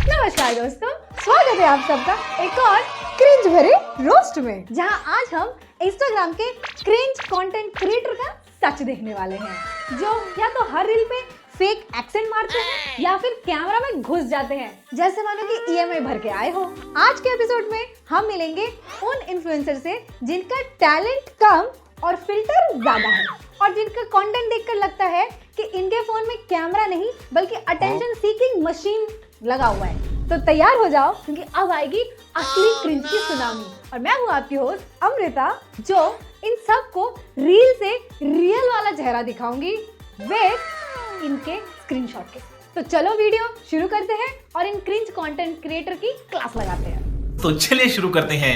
नमस्कार दोस्तों, स्वागत है आप सबका एक और क्रिंज भरे रोस्ट में, जहां आज हम इंस्टाग्राम के क्रिंज कंटेंट क्रिएटर का सच देखने वाले हैं, जो या तो हर रील पे फेक एक्सेंट मारते हैं या फिर कैमरा में घुस जाते हैं जैसे मानो कि ईएमआई भर के आए हो। आज के एपिसोड में हम मिलेंगे उन इन्फ्लुएंसर से जिनका टैलेंट कम और फिल्टर ज्यादा है और जिनका कंटेंट देखकर लगता है कि इनके फोन में कैमरा नहीं बल्कि अटेंशन सीकिंग मशीन लगा हुआ है। तो तैयार हो जाओ क्योंकि अब आएगी असली क्रिंज की सुनामी। और मैं हूँ आपकी होस्ट अमृता, जो इन सब को रील से रियल वाला चेहरा दिखाऊंगी विद इनके स्क्रीनशॉट के। तो चलो वीडियो शुरू करते हैं और इन क्रिंज कंटेंट क्रिएटर की क्लास लगाते हैं। तो चलिए शुरू करते हैं।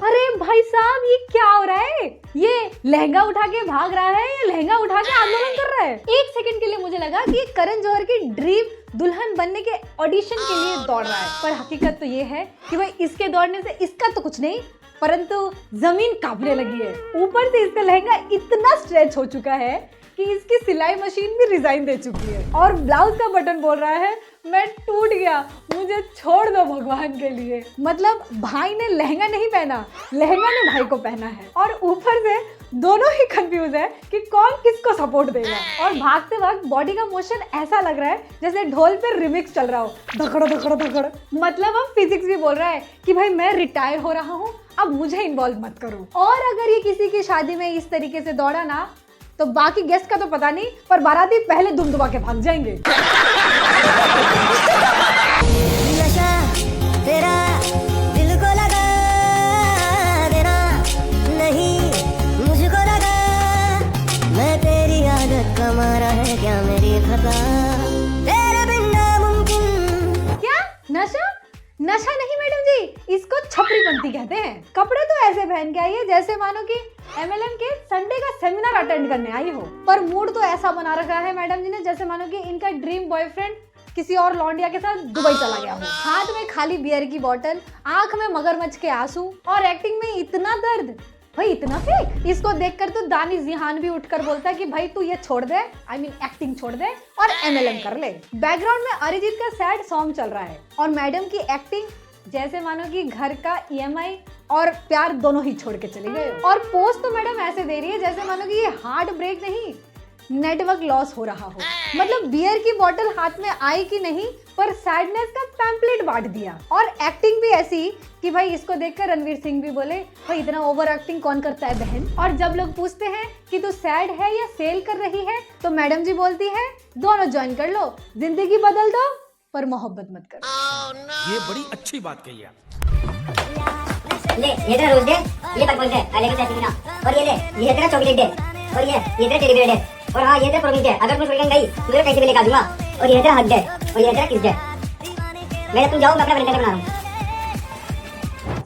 अरे भाई साहब, ये क्या हो रहा है? ये लहंगा उठा के भाग रहा है या लहंगा उठा के आंदोलन कर रहा है? एक सेकंड के लिए मुझे लगा कि ये करण जौहर की ड्रीम दुल्हन बनने के ऑडिशन के लिए दौड़ रहा है, पर हकीकत तो ये है कि भाई इसके दौड़ने से इसका तो कुछ नहीं परंतु जमीन कांपने लगी है। ऊपर से इसका लहंगा इतना स्ट्रेच हो चुका है कि इसकी सिलाई मशीन भी रिजाइन दे चुकी है और ब्लाउज का बटन बोल रहा है मैं टूट गया, मुझे छोड़ दो भगवान के लिए। मतलब भाई ने लहंगा नहीं पहना, लहंगा ने भाई को पहना है और ऊपर से दोनों ही कंफ्यूज है कि कौन किसको सपोर्ट देगा। और भागते वक्त बॉडी का मोशन ऐसा लग रहा है जैसे ढोल पे रिमिक्स चल रहा हो, धकड़ धकड़ धकड़। मतलब अब फिजिक्स भी बोल रहा है कि भाई मैं रिटायर हो रहा हूँ, अब मुझे इन्वॉल्व मत करो। और अगर ये किसी की शादी में इस तरीके से दौड़ा ना तो बाकी गेस्ट का तो पता नहीं, पर बाराती पहले दुम दुबा के भाग जाएंगे। तेरा दिल को लगा देना नहीं मुझको लगा, मैं तेरी आदत का मारा है क्या मेरी खता, तेरे बिन नामुमकिन। क्या नशा? नशा नहीं मैडम जी, इसको छपरीपंती कहते हैं। कपड़े तो ऐसे पहन के आई है जैसे मानो कि एमएलएम के संडे का सेमिनार अटेंड करने आई हो, पर मूड तो ऐसा बना रखा है मैडम जी ने जैसे मानो कि इनका ड्रीम बॉयफ्रेंड किसी और लौंडिया के साथ दुबई चला गया हो। हाथ में खाली बियर की बोतल, आंख में मगरमच्छ के आंसू और एक्टिंग में इतना दर्द। भाई इतना फेक। इसको देखकर तो दानिश जिहान भी उठकर बोलता है कि भाई तू ये छोड़ दे, आई मीन एक्टिंग छोड़ दे और एमएलएम कर ले। बैकग्राउंड में अरिजीत का सैड सॉन्ग चल रहा है और मैडम की एक्टिंग जैसे मानो कि घर का ईएमआई और प्यार दोनों ही छोड़ के चले गए। और पोस्ट तो मैडम ऐसे दे रही है जैसे मानो कि ये हार्ट ब्रेक नहीं, नेटवर्क लॉस हो रहा हो। मतलब बियर की बोतल हाथ में आई कि नहीं, पर सैडनेस का पैम्पलेट बांट दिया। और एक्टिंग भी ऐसी कि भाई इसको देखकर रणवीर सिंह भी बोले भाई इतना ओवर एक्टिंग कौन करता है बहन। और जब लोग पूछते हैं कि तू सैड है या सेल कर रही है तो मैडम जी बोलती है दोनों ज्वाइन कर लो, जिंदगी बदल दो पर मोहब्बत मत करो। ये बड़ी अच्छी बात कही आप। ले ये तेरा रोज डे, ये तक बोलते हैं लेके चाची ना, और ये ले ये तेरा चॉकलेट डे, और ये तेरा टेडी बियर डे, और हाँ ये तेरा प्रॉमिस डे, अगर तुम वीकेंड गई तो तेरा कैसे भी लेकर आ दूंगा, और ये तेरा हक डे, और ये तेरा किस डे। मैं तुम जाओ, मैं अपना वैलेंटाइन बना रहा हूँ।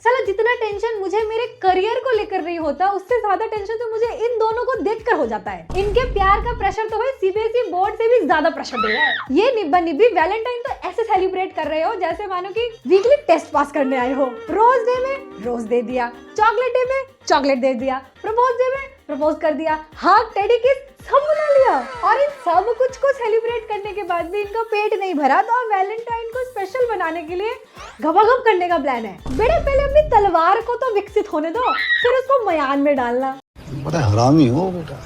साला जितना टेंशन मुझे मेरे करियर को लेकर नहीं होता, उससे ज्यादा टेंशन तो मुझे इन दोनों को देखकर हो जाता है। इनके प्यार का प्रेशर तो भाई सीबीएसई बोर्ड से भी ज्यादा प्रेशर दे रहा है। ये निब्बा निब्बी वैलेंटाइन तो ऐसे सेलिब्रेट कर रहे हो जैसे मानो कि वीकली टेस्ट पास करने आए हो। रोज डे में रोज दे दिया, चॉकलेट डे में चॉकलेट दे दिया, प्रपोज डे में प्रपोज कर दिया, हग, टेडी किस सब बना लिया। और इन सब कुछ को सेलिब्रेट करने के बाद भी इनका पेट नहीं भरा तो अब वैलेंटाइन को स्पेशल बनाने के लिए घबाघब करने का प्लान है। बेटा पहले अपनी तलवार को तो विकसित होने दो, फिर उसको मयान में डालना। बड़ा हरामी हो बेटा।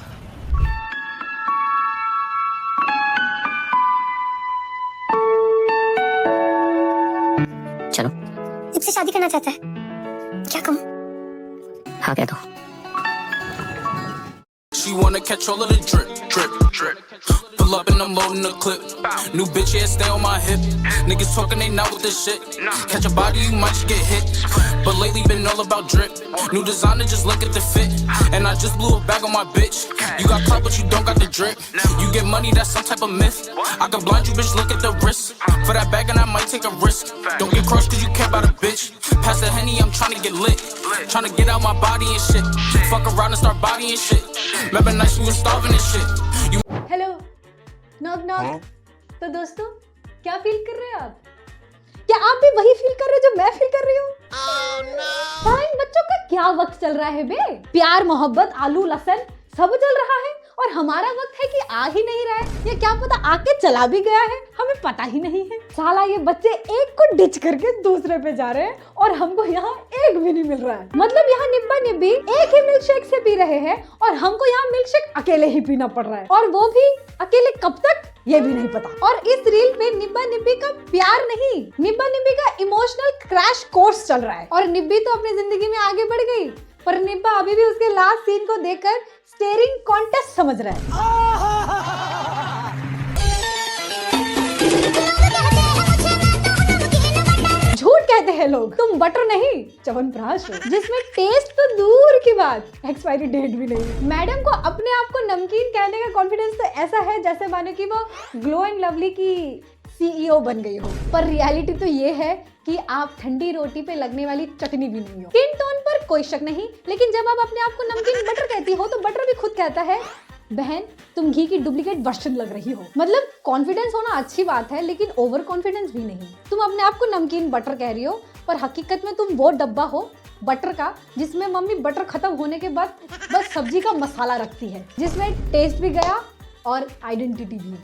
चलो, मुझसे शादी करना चाहता है, क्या कहूँ? हाँ कह दो। She wanna catch all of the drip, drip, drip. Pull up and I'm loading the clip. New bitch, yeah, stay on my hip. Niggas talking, they not with this shit. Catch a body, you might just get hit. But lately been all about drip. New designer, just look at the fit. And I just blew a bag on my bitch. You got clout, but you don't got the drip. You get money, that's some type of myth. I can blind you, bitch, look at the wrist. For that bag, and I might take a risk. Don't get crushed, cause you care about a bitch. Pass the Henny, I'm trying to get lit. Trying to get out my body and shit. Fuck around and start bodying shit. Remember nights we was starving and shit. You hello, knock knock. तो दोस्तों क्या feel कर रहे हैं आप? क्या आप भी वही फील कर रहे हो जो मैं फील कर रही हूँ? फाइन बच्चों का क्या क्या वक्त चल रहा है बे? प्यार मोहब्बत आलू लहसुन सब चल रहा है और हमारा वक्त है कि आ ही नहीं रहा है, या क्या पता आके चला भी गया है, हमें पता ही नहीं है। साला ये बच्चे एक को डिच करके दूसरे पे जा रहे हैं और हमको यहाँ एक भी नहीं मिल रहा है। मतलब यहाँ निब्बा निब्बी एक ही मिल्क शेक से पी रहे हैं और हमको यहाँ मिल्क शेक अकेले ही पीना पड़ रहा है, और वो भी अकेले कब तक ये भी नहीं पता। और इस रील पे निब्बा निब्बी का प्यार नहीं, निब्बा निब्बी का इमोशनल क्रैश कोर्स चल रहा है। और निब्बी तो अपनी जिंदगी में आगे बढ़ गई, पर निब्बा अभी भी उसके लास्ट सीन को देखकर स्टेरिंग कॉन्टेस्ट समझ रहा है। झूठ कहते हैं लोग, तुम बटर नहीं च्यवनप्राश हो, जिसमें टेस्ट तो दूर की बात, एक्सपायरी डेट भी नहीं है। मैडम को अपने आप को नमकीन कहने का कॉन्फिडेंस तो ऐसा है जैसे मानो कि वो ग्लो एंड लवली की CEO बन गई हो, पर रियलिटी तो ये है कि आप ठंडी रोटी पे लगने वाली चटनी भी नहीं हो। स्किन टोन पर कोई शक नहीं, लेकिन जब आप अपने आप को नमकीन बटर कहती हो तो बटर भी खुद कहता है बहन तुम घी की डुप्लीकेट वर्जन लग रही हो। मतलब कॉन्फिडेंस होना अच्छी बात है, लेकिन ओवर कॉन्फिडेंस भी नहीं। तुम अपने आप को नमकीन बटर कह रही हो, पर हकीकत में तुम वो डब्बा हो बटर का जिसमें मम्मी बटर खत्म होने के बाद बस सब्जी का मसाला रखती है, जिसमें टेस्ट भी गया और आइडेंटिटी भी।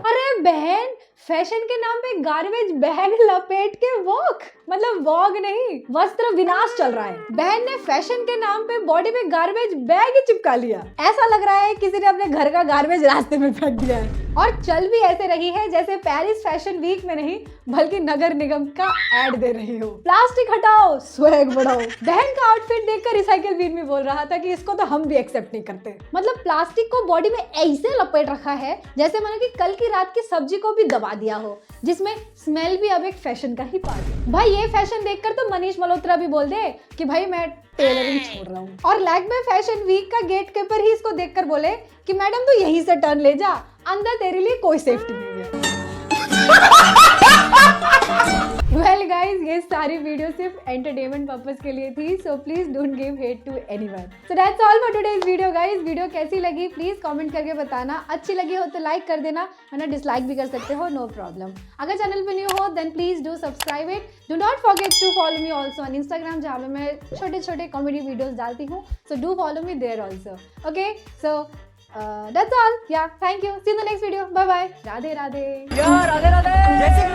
अरे बहन, फैशन के नाम पे गार्बेज बैग लपेट के वॉक, मतलब वॉक नहीं वस्त्र विनाश चल रहा है। बहन ने फैशन के नाम पे बॉडी पे गार्बेज बैग ही चिपका लिया। ऐसा लग रहा है किसी ने अपने घर का गार्बेज रास्ते में फेंक दिया है, और चल भी ऐसे रही है जैसे पेरिस फैशन वीक में नहीं बल्कि नगर निगम का एड दे रही हो। प्लास्टिक हटाओ स्वैग बढ़ाओ। बहन का आउटफिट देखकर रिसाइकल बीन भी बोल रहा था कि इसको तो हम भी एक्सेप्ट नहीं करते। मतलब प्लास्टिक को बॉडी में ऐसे लपेट रखा है जैसे मानो कि कल की रात की सब्जी को भी दबा दिया हो, जिसमें स्मेल भी अब एक फैशन का ही पार्ट है। भाई ये फैशन देखकर तो मनीष मल्होत्रा भी बोल दे कि भाई मैं टेलरिंग छोड़ रहा हूँ, और लैक्मे फैशन वीक का गेट कीपर ही इसको देखकर बोले कि मैडम तू यहीं से टर्न ले जा, अंदर तेरे लिए कोई सेफ्टी नहीं है। वेल गाइज, ये सारी वीडियो सिर्फ एंटरटेनमेंट पर्पस के लिए थी, so please don't give hate to anyone. So that's all for today's video guys. Video कैसी लगी प्लीज कमेंट करके बताना, अच्छी लगी हो तो लाइक कर देना, वरना डिसलाइक भी कर सकते हो, नो प्रॉब्लम। अगर चैनल पे न्यू हो then please do subscribe it. Do not forget to follow me also on Instagram, जहाँ पे मैं छोटे छोटे कॉमेडी वीडियोज डालती हूँ, so do follow me there also. Okay, so that's all. Yeah, thank you. See you in the next video. Bye bye. Radhe Radhe. Radhe Radhe.